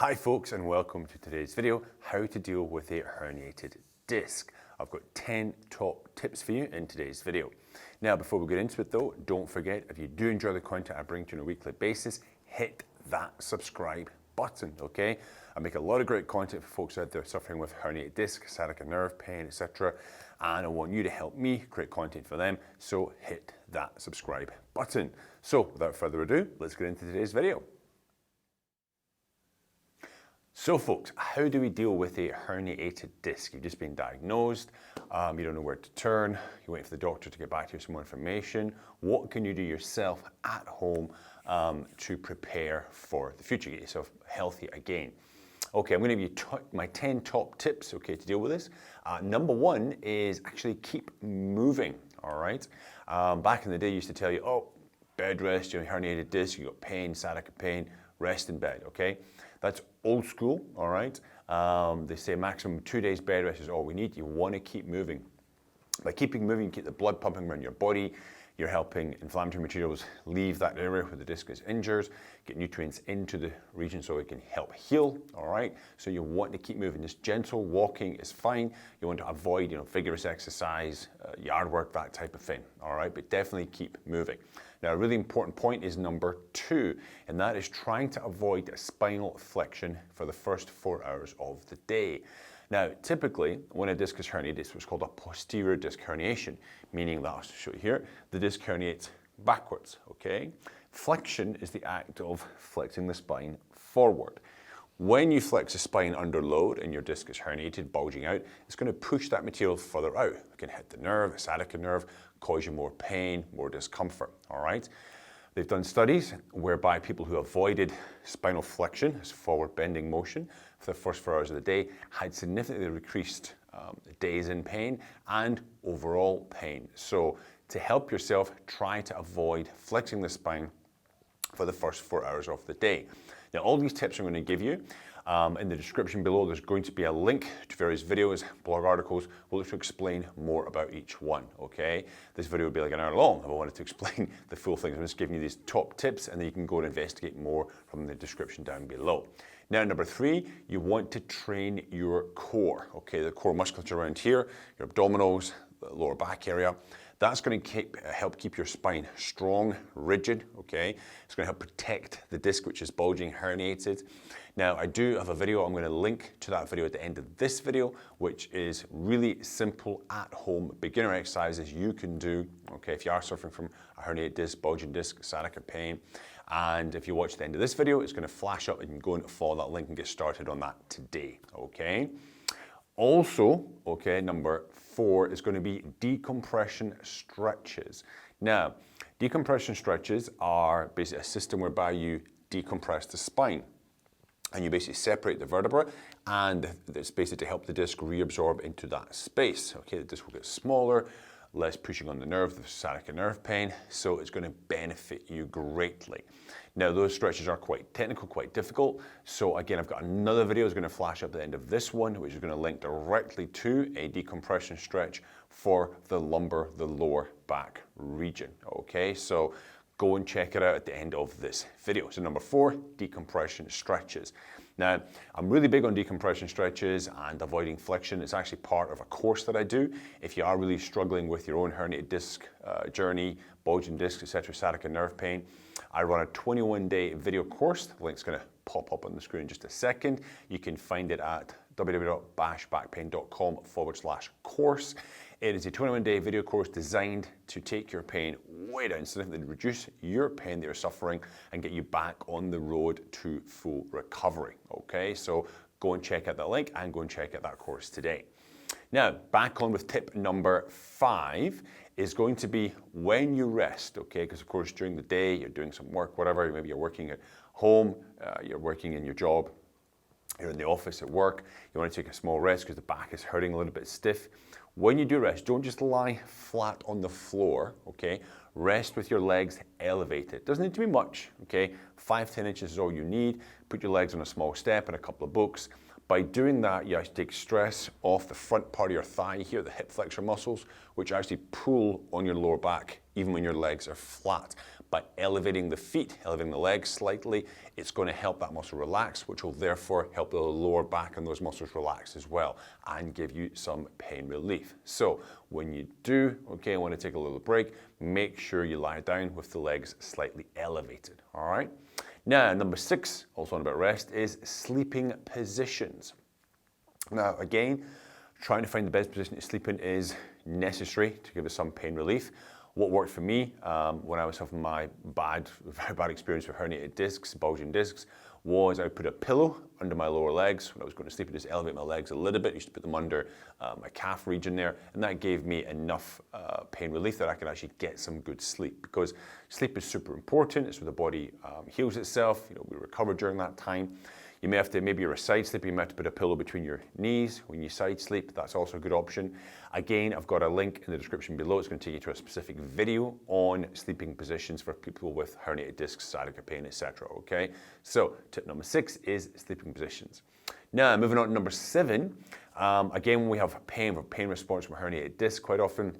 Hi folks, and welcome to today's video, how to deal with a herniated disc. I've got 10 top tips for you in today's video. Now before we get into it though, don't forget, if you do enjoy the content I bring to you on a weekly basis, hit that subscribe button, okay? I make a lot of great content for folks out there suffering with herniated disc, sciatica nerve pain, etc. And I want you to help me create content for them, so hit that subscribe button. So without further ado, let's get into today's video. So folks, how do we deal with a herniated disc? You've just been diagnosed, you don't know where to turn, you're waiting for the doctor to get back to you with some more information. What can you do yourself at home to prepare for the future, get yourself healthy again? Okay, I'm going to give you my 10 top tips, okay, to deal with this. Number one is actually keep moving, all right? Back in the day, I used to tell you, oh, bed rest, you know, herniated disc, you got pain, sciatica pain, rest in bed, okay? That's old school, all right? They say maximum 2 days bed rest is all we need. You want to keep moving. By keeping moving, you keep the blood pumping around your body. You're helping inflammatory materials leave that area where the disc is injured, get nutrients into the region so it can help heal, all right? So you want to keep moving. Just gentle walking is fine. You want to avoid, vigorous exercise, yard work, that type of thing, all right? But definitely keep moving. Now, a really important point is number 2, and that is trying to avoid a spinal flexion for the first 4 hours of the day. Now, typically, when a disc is herniated, it's what's called a posterior disc herniation, meaning that, I'll show you here, the disc herniates backwards, okay? Flexion is the act of flexing the spine forward. When you flex the spine under load and your disc is herniated, bulging out, it's going to push that material further out. It can hit the nerve, the sciatica nerve, cause you more pain, more discomfort, all right? They've done studies whereby people who avoided spinal flexion, this forward bending motion, for the first 4 hours of the day had significantly decreased days in pain and overall pain. So to help yourself, try to avoid flexing the spine for the first 4 hours of the day. Now, all these tips I'm going to give you, in the description below, there's going to be a link to various videos, blog articles, will explain more about each one, okay? This video would be like an hour long if I wanted to explain the full thing. I'm just giving you these top tips and then you can go and investigate more from the description down below. Now, number 3, you want to train your core, okay? The core musculature around here, your abdominals, the lower back area. That's going to help keep your spine strong, rigid, okay? It's going to help protect the disc, which is bulging, herniated. Now, I do have a video, I'm going to link to that video at the end of this video, which is really simple at-home beginner exercises you can do, okay, if you are suffering from a herniated disc, bulging disc, sciatica pain. And if you watch the end of this video, it's going to flash up and you can go and follow that link and get started on that today, okay? Also, okay, number 4 is going to be decompression stretches. Now, decompression stretches are basically a system whereby you decompress the spine and you basically separate the vertebra, and it's basically to help the disc reabsorb into that space. Okay, the disc will get smaller, less pushing on the nerve, the sciatica nerve pain, so it's going to benefit you greatly. Now, those stretches are quite technical, quite difficult, so again, I've got another video that's going to flash up at the end of this one, which is going to link directly to a decompression stretch for the lumbar, the lower back region, okay? So go and check it out at the end of this video. So number 4, decompression stretches. Now, I'm really big on decompression stretches and avoiding flexion. It's actually part of a course that I do. If you are really struggling with your own herniated disc journey, bulging disc, etc., sciatica nerve pain, I run a 21-day video course. The link's going to pop up on the screen in just a second. You can find it at www.bashbackpain.com/course. It is a 21-day video course designed to take your pain way down, significantly reduce your pain that you're suffering and get you back on the road to full recovery, okay? So go and check out that link and go and check out that course today. Now, back on with tip number 5 is going to be when you rest, okay? Because of course, during the day, you're doing some work, whatever, maybe you're working at home, you're working in your job, you're in the office at work, you want to take a small rest because the back is hurting a little bit stiff. When you do rest, don't just lie flat on the floor, okay? Rest with your legs elevated. Doesn't need to be much, okay? 5-10 inches is all you need. Put your legs on a small step and a couple of books. By doing that, you actually take stress off the front part of your thigh here, the hip flexor muscles, which actually pull on your lower back even when your legs are flat. By elevating the feet, elevating the legs slightly, it's going to help that muscle relax, which will therefore help the lower back and those muscles relax as well and give you some pain relief. So when you do, okay, want to take a little break, make sure you lie down with the legs slightly elevated, all right? Now, number 6, also on about rest, is sleeping positions. Now, again, trying to find the best position to sleep in is necessary to give us some pain relief. What worked for me when I was having my very bad experience with herniated discs, bulging discs, was I would put a pillow under my lower legs. When I was going to sleep, I just elevate my legs a little bit. I used to put them under my calf region there, and that gave me enough pain relief that I could actually get some good sleep, because sleep is super important. It's where the body heals itself. You know, we recover during that time. You may have to, maybe you're a side sleeper, you might have to put a pillow between your knees when you side sleep. That's also a good option. Again, I've got a link in the description below. It's going to take you to a specific video on sleeping positions for people with herniated discs, sciatica pain, etc. Okay, so tip number 6 is sleeping positions. Now, moving on to number 7. Again, when we have pain response from a herniated disc, quite often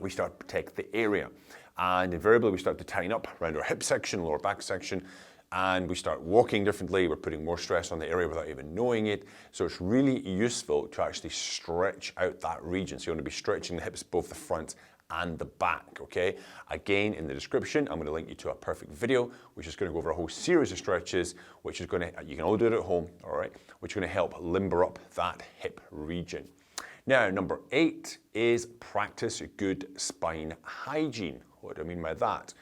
we start to protect the area. And invariably, we start to tighten up around our hip section, lower back section, and we start walking differently. We're putting more stress on the area without even knowing it. So it's really useful to actually stretch out that region. So you want to be stretching the hips, both the front and the back, okay? Again, in the description, I'm going to link you to a perfect video, which is going to go over a whole series of stretches, which is going to, you can all do it at home, all right? Which is going to help limber up that hip region. Now, number 8 is practice good spine hygiene. What do I mean by that?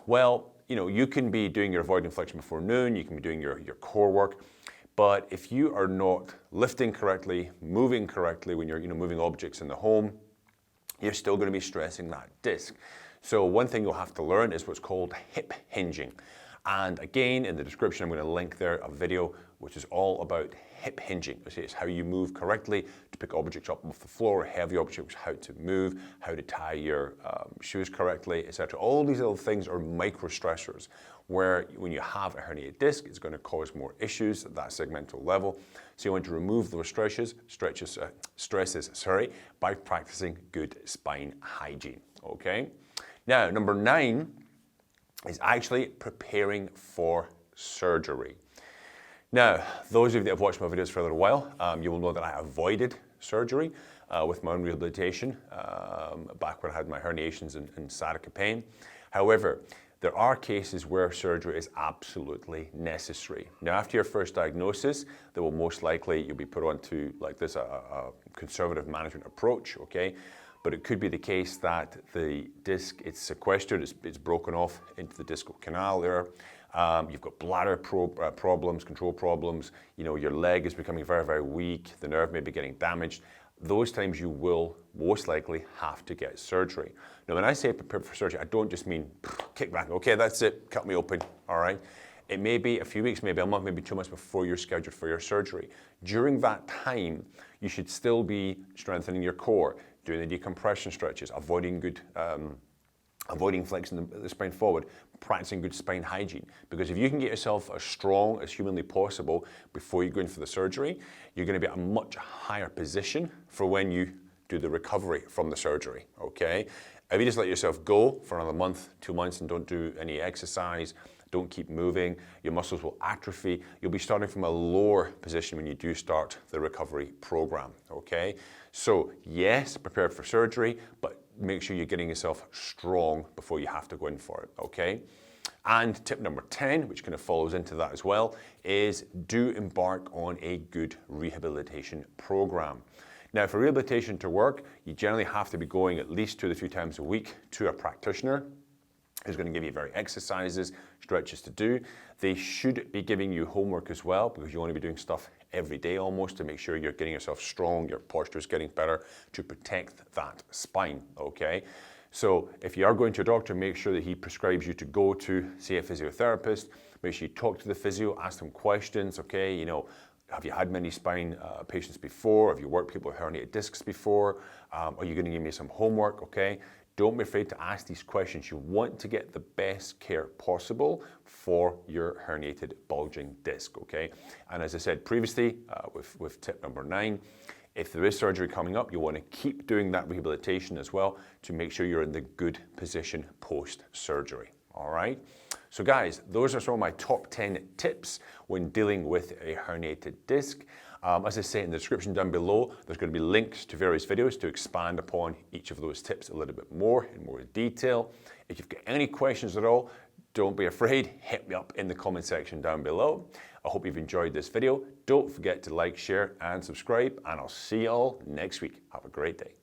Well, you know, you can be doing your avoiding flexion before noon, you can be doing your core work, but if you are not lifting correctly, moving correctly when you're, you know, moving objects in the home, you're still going to be stressing that disc. So one thing you'll have to learn is what's called hip hinging. And again, in the description, I'm going to link there a video which is all about hip hinging. It's how you move correctly to pick objects up off the floor, heavy objects, how to move, how to tie your shoes correctly, etc. All these little things are micro stressors where when you have a herniated disc, it's going to cause more issues at that segmental level. So you want to remove those stresses, by practicing good spine hygiene, okay? Now, number 9 is actually preparing for surgery. Now, those of you that have watched my videos for a little while, you will know that I avoided surgery with my own rehabilitation back when I had my herniations and sciatica pain. However, there are cases where surgery is absolutely necessary. Now, after your first diagnosis, there will most likely, you'll be put onto like this, a conservative management approach, okay? But it could be the case that the disc, it's sequestered, it's broken off into the discal canal there. You've got bladder problems, control problems, you know, your leg is becoming very, very weak, the nerve may be getting damaged. Those times you will most likely have to get surgery. Now, when I say prepare for surgery, I don't just mean kick back, okay, that's it, cut me open, all right? It may be a few weeks, maybe a month, maybe 2 months before you're scheduled for your surgery. During that time, you should still be strengthening your core, doing the decompression stretches, avoiding flexing the spine forward, practicing good spine hygiene. Because if you can get yourself as strong as humanly possible before you go in for the surgery, you're going to be at a much higher position for when you do the recovery from the surgery, okay? If you just let yourself go for another month, 2 months and don't do any exercise, don't keep moving, your muscles will atrophy. You'll be starting from a lower position when you do start the recovery program, okay? So yes, prepare for surgery, but make sure you're getting yourself strong before you have to go in for it, okay? And tip number 10, which kind of follows into that as well, is do embark on a good rehabilitation program. Now, for rehabilitation to work, you generally have to be going at least 2 to 3 times a week to a practitioner who's going to give you various exercises, stretches to do. They should be giving you homework as well, because you want to be doing stuff every day almost to make sure you're getting yourself strong, your posture is getting better to protect that spine, okay? So if you are going to a doctor, make sure that he prescribes you to go to, see a physiotherapist. Make sure you talk to the physio, ask them questions, okay? You know, have you had many spine patients before? Have you worked with people with herniated discs before? Are you going to give me some homework, okay? Don't be afraid to ask these questions. You want to get the best care possible for your herniated bulging disc, okay? And as I said previously, with tip number 9, If there is surgery coming up, you want to keep doing that rehabilitation as well to make sure you're in the good position post-surgery, all right? So guys, those are some of my top 10 tips when dealing with a herniated disc. As I say in the description down below, there's going to be links to various videos to expand upon each of those tips a little bit more in more detail. If you've got any questions at all, don't be afraid, hit me up in the comment section down below. I hope you've enjoyed this video. Don't forget to like, share, and subscribe, and I'll see you all next week. Have a great day.